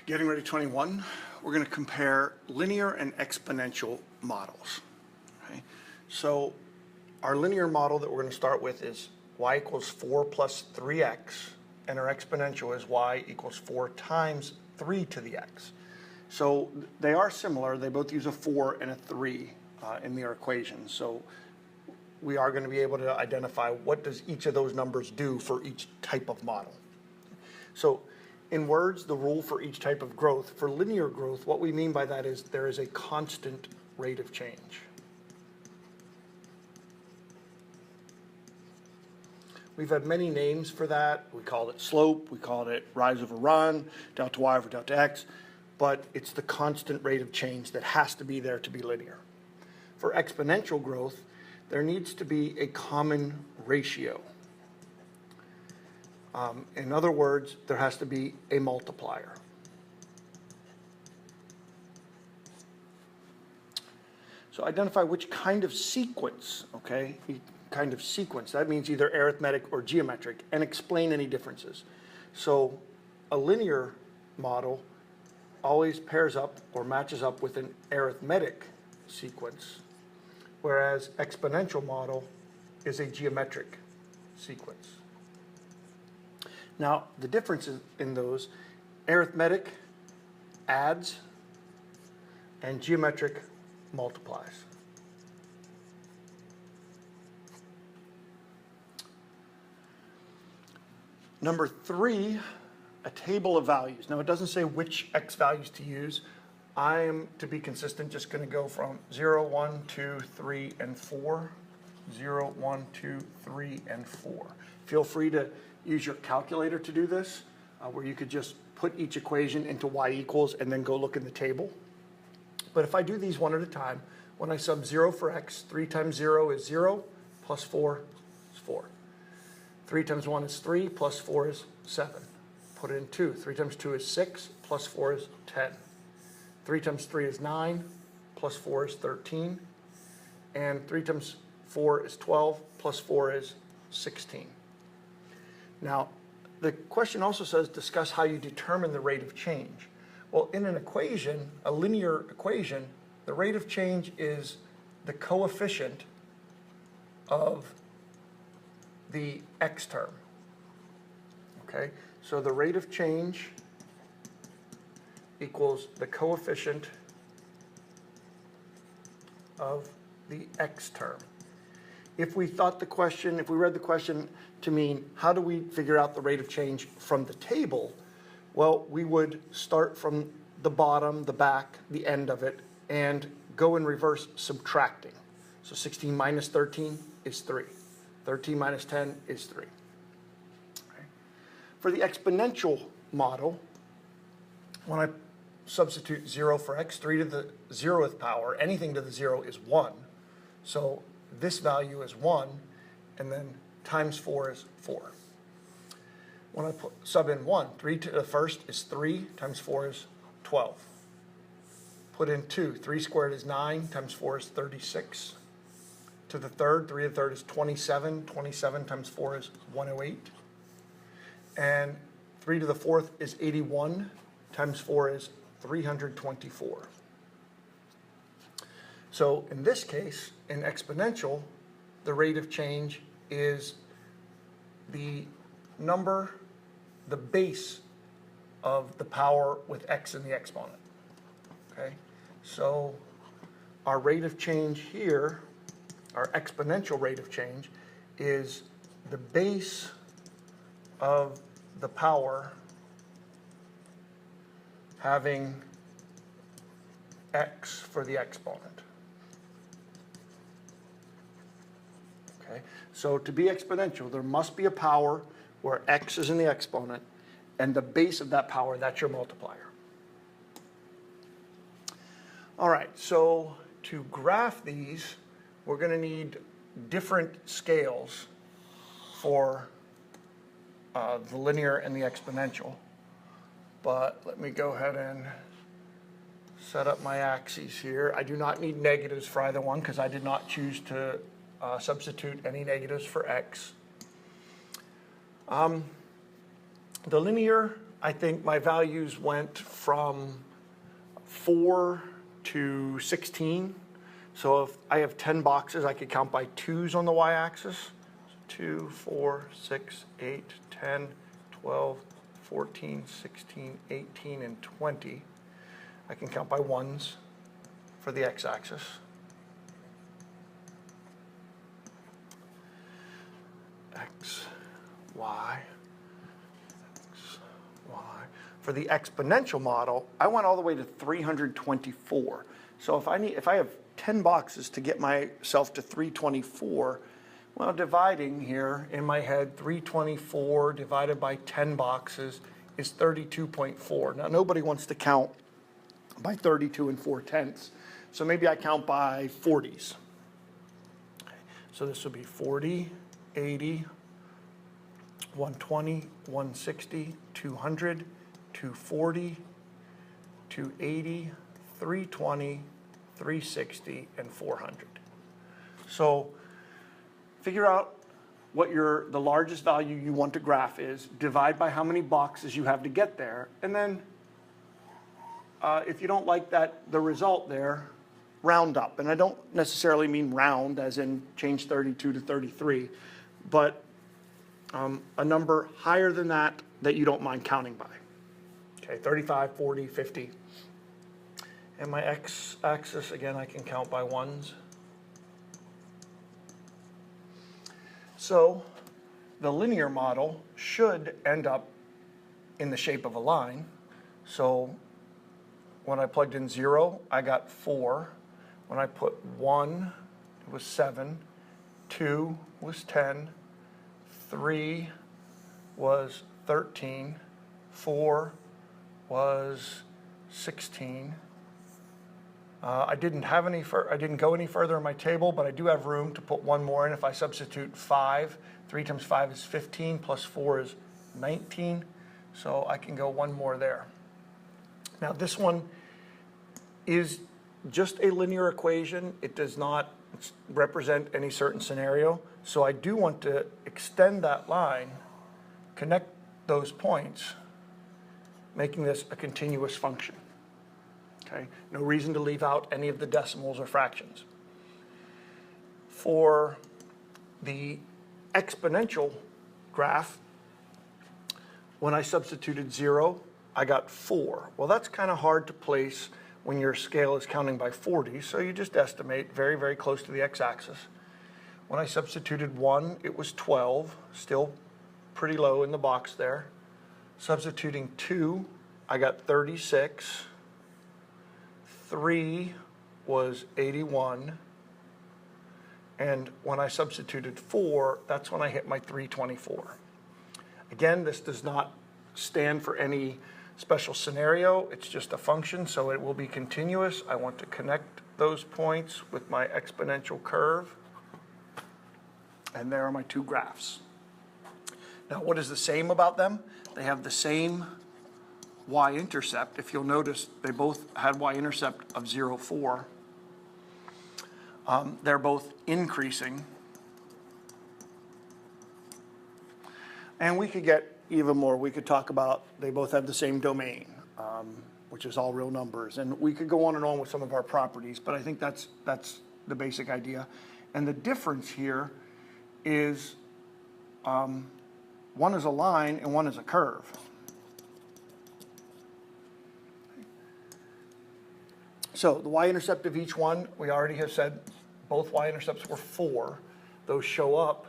Getting Ready 21, we're going to compare linear and exponential models. Okay? So our linear model that we're going to start with is y equals 4 plus 3x, and our exponential is y equals 4 times 3 to the x. So they are similar. They both use a 4 and a 3 in their equation. So we are going to be able to identify what does each of those numbers do for each type of model. So in words, the rule for each type of growth. For linear growth, what we mean by that is there is a constant rate of change. We've had many names for that. We called it slope, we called it rise over run, delta y over delta x, but it's the constant rate of change that has to be there to be linear. For exponential growth, there needs to be a common ratio. In other words, there has to be a multiplier. So identify which kind of sequence, okay? Kind of sequence. That means either arithmetic or geometric, and explain any differences. So a linear model always pairs up or matches up with an arithmetic sequence, whereas exponential model is a geometric sequence. Now, the differences in those, arithmetic adds and geometric multiplies. Number 3, a table of values. Now, it doesn't say which x values to use. I am, to be consistent, just going to go from 0, 1, 2, 3, and 4. 0, 1, 2, 3, and 4. Feel free to use your calculator to do this, where you could just put each equation into y equals and then go look in the table. But if I do these one at a time, when I sub 0 for x, 3 times 0 is 0, plus 4 is 4. 3 times 1 is 3, plus 4 is 7. Put in 2. 3 times 2 is 6, plus 4 is 10. 3 times 3 is 9, plus 4 is 13. And 3 times 4 is 12, plus 4 is 16. Now, the question also says, discuss how you determine the rate of change. Well, in an equation, a linear equation, the rate of change is the coefficient of the x term. Okay, so the rate of change equals the coefficient of the x term. If we read the question to mean, how do we figure out the rate of change from the table? Well, we would start from the bottom, the back, the end of it, and go in reverse subtracting. So 16 minus 13 is 3. 13 minus 10 is 3. Okay. For the exponential model, when I substitute 0 for x, 3 to the 0th power, anything to the 0 is 1. So this value is 1, and then times 4 is 4. When I sub in 1, 3 to the first is 3, times 4 is 12. Put in 2, 3 squared is 9, times 4 is 36. To the third, 3 to the third is 27, 27 times 4 is 108. And 3 to the fourth is 81, times 4 is 324. So in this case, in exponential, the rate of change is the number, the base of the power with x in the exponent. Okay, so our rate of change here, our exponential rate of change, is the base of the power having x for the exponent. Okay, so to be exponential, there must be a power where x is in the exponent, and the base of that power, that's your multiplier. All right, so to graph these, we're going to need different scales for the linear and the exponential. But let me go ahead and set up my axes here. I do not need negatives for either one because I did not choose to substitute any negatives for x. The linear I think my values went from 4 to 16. So if I have 10 boxes, I could count by 2s on the y-axis. 2, 4, 6, 8, 10, 12, 14, 16, 18, and 20. I can count by 1s for the x-axis. X, Y, X, Y. For the exponential model, I went all the way to 324. So if I have 10 boxes to get myself to 324, well, dividing here in my head, 324 divided by 10 boxes is 32.4. Now, nobody wants to count by 32 and 4/10, so maybe I count by 40s. Okay. So this would be 40, 80, 120, 160, 200, 240, 280, 320, 360, and 400. So figure out what the largest value you want to graph is, divide by how many boxes you have to get there, and then if you don't like the result there, round up. And I don't necessarily mean round as in change 32 to 33, but a number higher than that you don't mind counting by. Okay, 35, 40, 50. And my x-axis, again, I can count by 1s. So the linear model should end up in the shape of a line. So when I plugged in 0, I got 4. When I put 1, it was 7. 2 was 10. 3 was 13. 4 was 16. I didn't go any further in my table, but I do have room to put one more in. If I substitute 5, 3 times 5 is 15, plus 4 is 19. So I can go one more there. Now this one is just a linear equation. It does not represent any certain scenario. So I do want to extend that line, connect those points, making this a continuous function. Okay? No reason to leave out any of the decimals or fractions. For the exponential graph, when I substituted 0, I got 4. Well, that's kind of hard to place when your scale is counting by 40, so you just estimate very, very close to the x-axis. When I substituted 1, it was 12, still pretty low in the box there. Substituting 2, I got 36. 3 was 81. And when I substituted 4, that's when I hit my 324. Again, this does not stand for any special scenario. It's just a function, so it will be continuous. I want to connect those points with my exponential curve. And there are my two graphs. Now, what is the same about them? They have the same y-intercept. If you'll notice, they both had y-intercept of 0, 4. They're both increasing. And we could get even more. We could talk about they both have the same domain, which is all real numbers. And we could go on and on with some of our properties, but I think that's the basic idea. And the difference here is one is a line and one is a curve. So the y-intercept of each one, we already have said both y-intercepts were 4. Those show up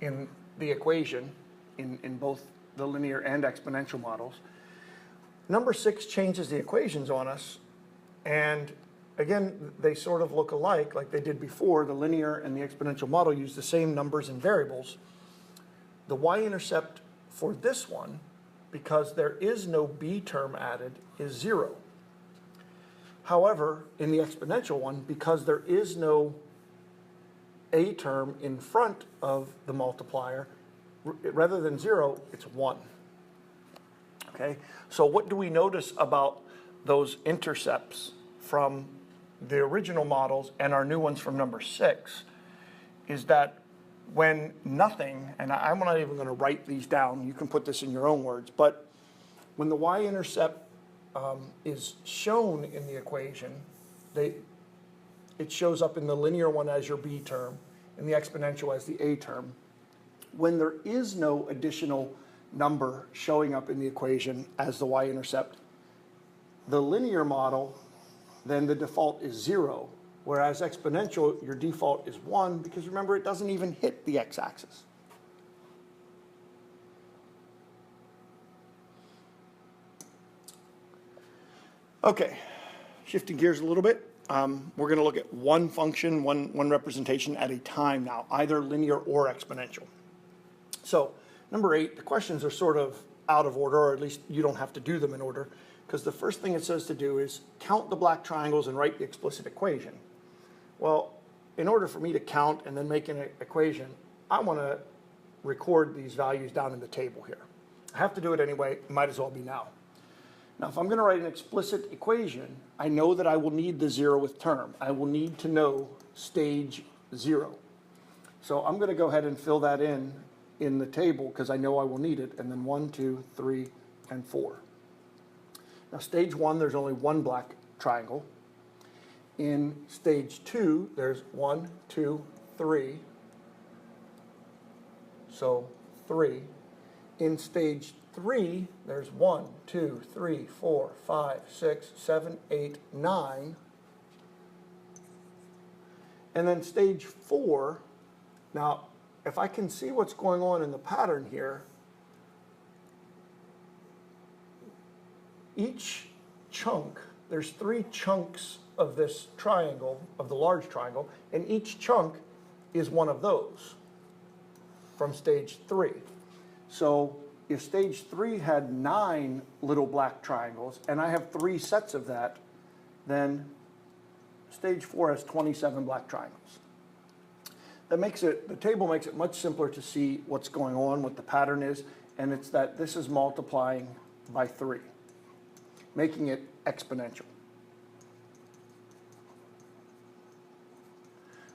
in the equation in both the linear and exponential models. Number 6 changes the equations on us, and again, they sort of look alike like they did before. The linear and the exponential model use the same numbers and variables. The y-intercept for this one, because there is no b term added, is 0. However, in the exponential one, because there is no a term in front of the multiplier, rather than 0, it's 1. Okay? So what do we notice about those intercepts from the original models and our new ones from number 6 is that when nothing, and I'm not even going to write these down, you can put this in your own words, but When the y-intercept is shown in the equation, it shows up in the linear one as your b term, and the exponential as the a term. When there is no additional number showing up in the equation as the y-intercept, the linear model, then the default is 0, whereas exponential, your default is 1, because remember, it doesn't even hit the x-axis. Okay, shifting gears a little bit. We're going to look at one function, one representation at a time now, either linear or exponential. So, number 8, the questions are sort of out of order, or at least you don't have to do them in order, because the first thing it says to do is count the black triangles and write the explicit equation. Well, in order for me to count and then make an equation, I want to record these values down in the table here. I have to do it anyway, might as well be now. Now, if I'm going to write an explicit equation, I know that I will need the 0th term. I will need to know stage 0. So I'm going to go ahead and fill that in the table because I know I will need it, and then 1, 2, 3, and 4. Now, stage 1, there's only one black triangle. In stage 2, there's 1, 2, 3. So 3. In stage 3, there's 1, 2, 3, 4, 5, 6, 7, 8, 9. And then stage 4, now, if I can see what's going on in the pattern here, each chunk, there's 3 chunks of this triangle, of the large triangle, and each chunk is one of those from stage 3. So if stage 3 had 9 little black triangles, and I have 3 sets of that, then stage 4 has 27 black triangles. That makes it, the table makes it much simpler to see what's going on, what the pattern is, and it's that this is multiplying by 3, making it exponential.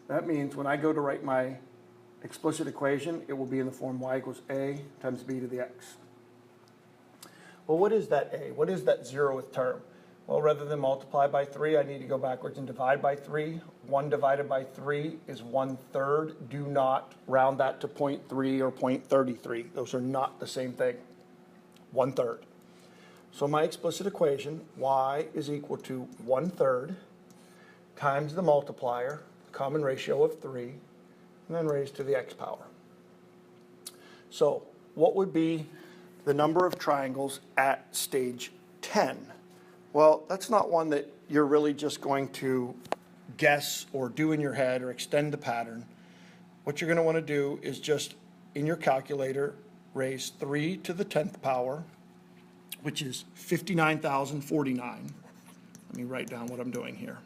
That means when I go to write my explicit equation, it will be in the form y equals a times b to the x. Well, what is that a? What is that 0th term? Well, rather than multiply by 3, I need to go backwards and divide by 3. 1 divided by 3 is 1/3. Do not round that to 0.3 or 0.33. Those are not the same thing. 1/3. So my explicit equation, y is equal to 1/3 times the multiplier, common ratio of 3, and then raised to the x power. So what would be the number of triangles at stage 10? Well, that's not one that you're really just going to guess or do in your head or extend the pattern. What you're going to want to do is just, in your calculator, raise 3 to the 10th power, which is 59,049. Let me write down what I'm doing here.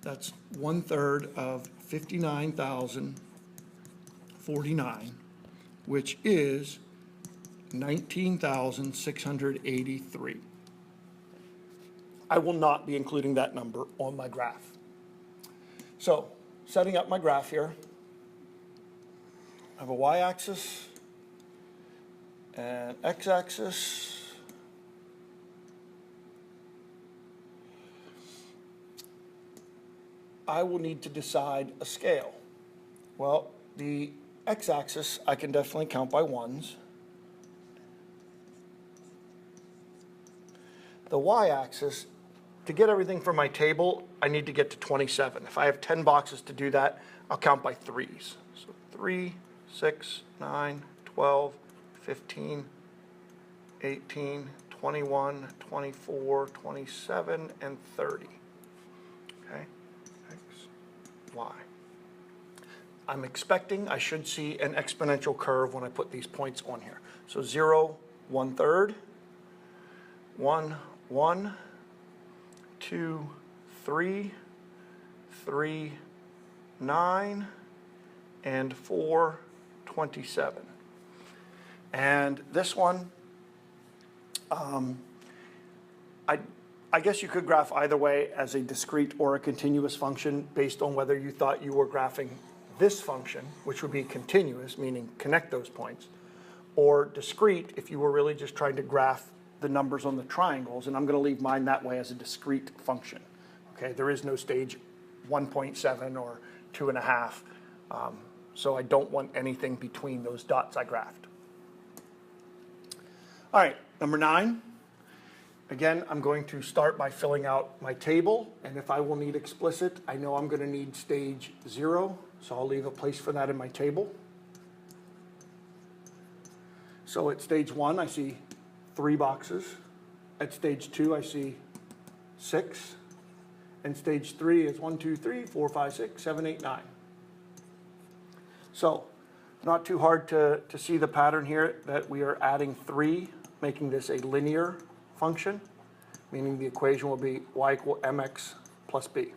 That's 1/3 of 59,049, which is 19,683. I will not be including that number on my graph. So, setting up my graph here, I have a y-axis, and x-axis. I will need to decide a scale. Well, the x-axis I can definitely count by ones. The y-axis, to get everything from my table, I need to get to 27. If I have 10 boxes to do that, I'll count by 3s. So 3, 6, 9, 12, 15, 18, 21, 24, 27, and 30. Okay, X, Y. I'm expecting I should see an exponential curve when I put these points on here. So 0, 1/3, 1, 1, 2, 3, 3, 9, and 4, 27. And this one, I guess you could graph either way as a discrete or a continuous function based on whether you thought you were graphing this function, which would be continuous, meaning connect those points, or discrete if you were really just trying to graph the numbers on the triangles, and I'm going to leave mine that way as a discrete function. Okay, there is no stage 1.7 or 2.5, so I don't want anything between those dots I graphed. All right, number 9. Again, I'm going to start by filling out my table, and if I will need explicit, I know I'm going to need stage 0, so I'll leave a place for that in my table. So at stage 1, I see 3 boxes. At stage 2, I see 6. And stage 3 is 1, 2, 3, 4, 5, 6, 7, 8, 9. So not too hard to see the pattern here that we are adding 3, making this a linear function, meaning the equation will be y equal mx plus b.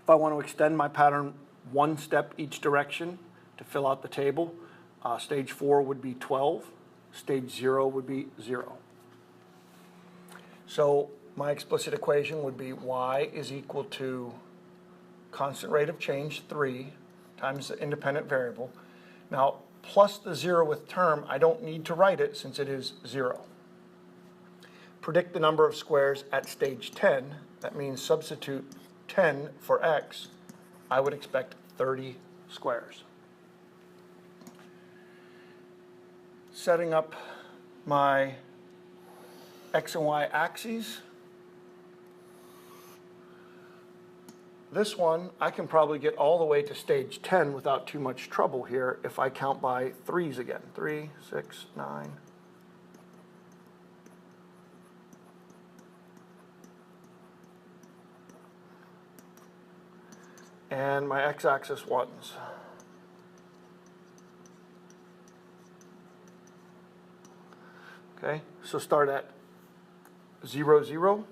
If I want to extend my pattern 1 step each direction to fill out the table, stage 4 would be 12, stage 0 would be 0. So my explicit equation would be y is equal to constant rate of change 3 times the independent variable. Now, plus the 0th term, I don't need to write it since it is 0. Predict the number of squares at stage 10. That means substitute 10 for x. I would expect 30 squares. Setting up my x and y axes. This one, I can probably get all the way to stage 10 without too much trouble here if I count by 3's again. 3, 6, 9. And my x-axis 1's. Okay, so start at 0, 0,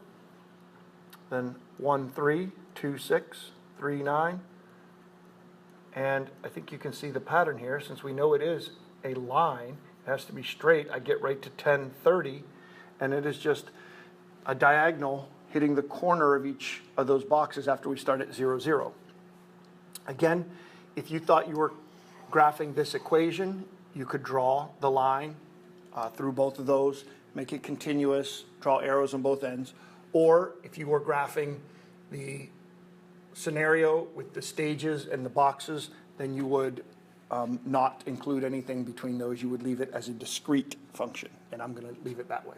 then 1, 3, 2, 6, 3, 9. And I think you can see the pattern here. Since we know it is a line, it has to be straight. I get right to 10, 30, and it is just a diagonal hitting the corner of each of those boxes after we start at 0, 0. Again, if you thought you were graphing this equation, you could draw the line through both of those, make it continuous, draw arrows on both ends. Or if you were graphing the scenario with the stages and the boxes, then you would not include anything between those. You would leave it as a discrete function, and I'm going to leave it that way.